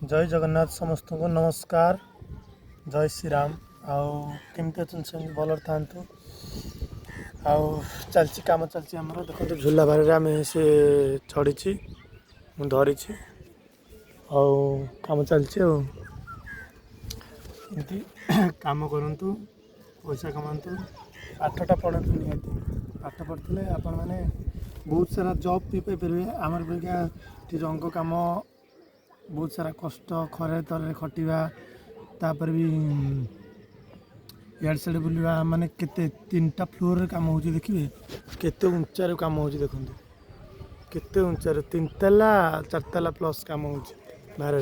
जय जगन्नाथ समस्त को नमस्कार। जय श्री राम। आउ केमती अच्छे भल था चलती कम चलती आम देखो झूला बारे आम से चढ़ी मुझे धरी आम चलती एमती कम करूँ पैसा कमातु पाठटा पढ़तु निहती पाठ पढ़ते आपण मैंने बहुत सारा जॉब भी पाइपर आमर रंग कम बहुत सारा कष्ट खरे तर खटिया तापर भी इड साइड बुलवा माने केते 3टा फ्लोर काम हो देखिए केते उच्चार काम हो देखो केते उच्चार 3 ताला 4 ताला प्लस काम हो बाहर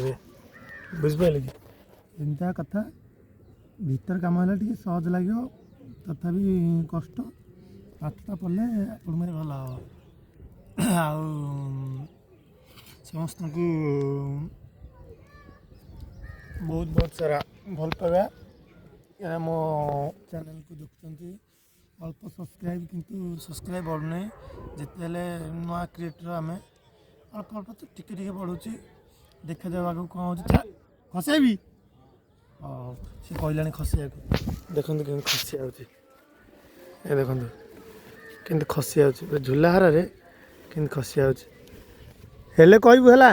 बुझिपारे कि एमता कथा भीतर कम है सहज लगे तथापि कष्ट पाठटा पढ़ले आप भल हम समस्त को बहुत बहुत सारा भल पाइबा या मो चैनल को देखुं अल्प सब्सक्राइब किंतु सब्सक्राइब बढ़ुना जिते नुआ क्रिएटर आम अल्प अल्प तो टिके बढ़ुची देखा जाए आगे कौन हो खसे भी हाँ सी कहला खसिया देखते कि खसी देखो कि खसी झूला हारे कि खसी हेले कहबू है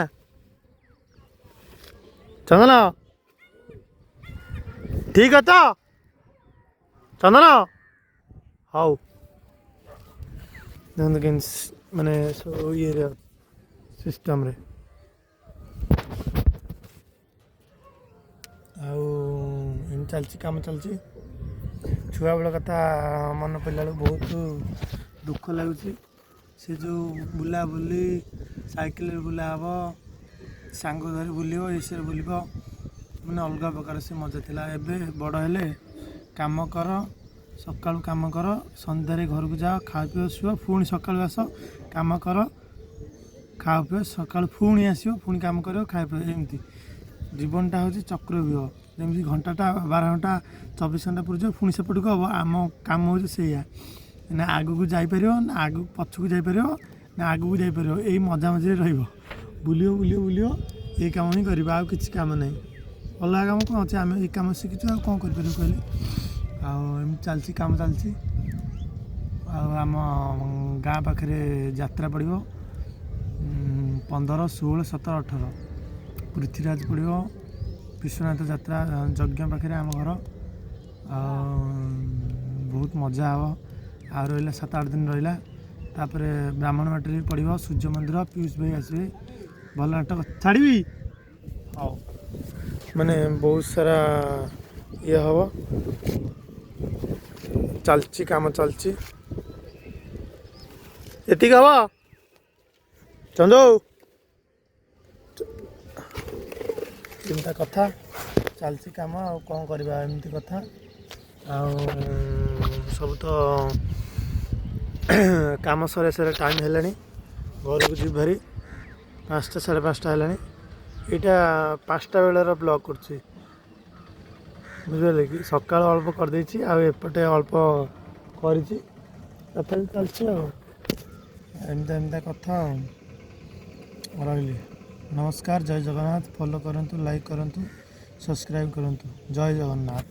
चंदन ठीक अच चंदन हाउ देखते माने सब ये सिस्टम रे आम चलती कम चलती छुआ बेल कथा मन पड़ा बहुत दुख लगुच से जो बुला बुली साइकिल बुला हम सांग धरी बुल एसर बुल मैंने अलग प्रकार से मजा था एवं बड़ हेले कम कर सका कम कर सन्धारे घर को जाओ खा पी शुआ पुणी सका आस कम कर खा पी सका पुणी आस पुणी कम कर खा पी एमती जीवनटा हूँ चक्रव्यूह जमी घंटाटा 12 घंटा 24 घंटा पूरी पुणी सेपट को हम आम कम हो ना आग को जापर ना आग पछक जापर ना आग को जापर यही मजा मझे रुलियो बुलियो बुलियो ये कम ही कर किसी कम ना अलग कम कौन अच्छे आम ये कम शिखु आ कौन कर कहले आम चलती कम चलती आम गाँ पाखे यात्रा पड़ो 15, 16, 17, 18 पृथ्वीराज पड़ो विश्वनाथ यात्रा यज्ञ पाखे आम घर बहुत मजा हम आ रहा 7-8 दिन रहा तापर ब्राह्मण बाटी पड़ो सूर्य मंदिर पीयूष भाई आसवे भल नाटक छाड़ी हाँ माने बहुत सारा ये हम चलची कम चलची एति हम चंदो चिंता कथा चलती कम आ कौन करवा एमती कथा सब तो काम सर सर टाइम है घर को जी भारी 5टा 5:30 है यहाँ 5टा बेलर ब्लॉग कर बुझे कि सका अल्प करदे आएपटे अल्प कर चलती एमता कथा रही नमस्कार। जय जगन्नाथ। फॉलो करंतु लाइक करंतु सब्सक्राइब करंतु। जय जगन्नाथ।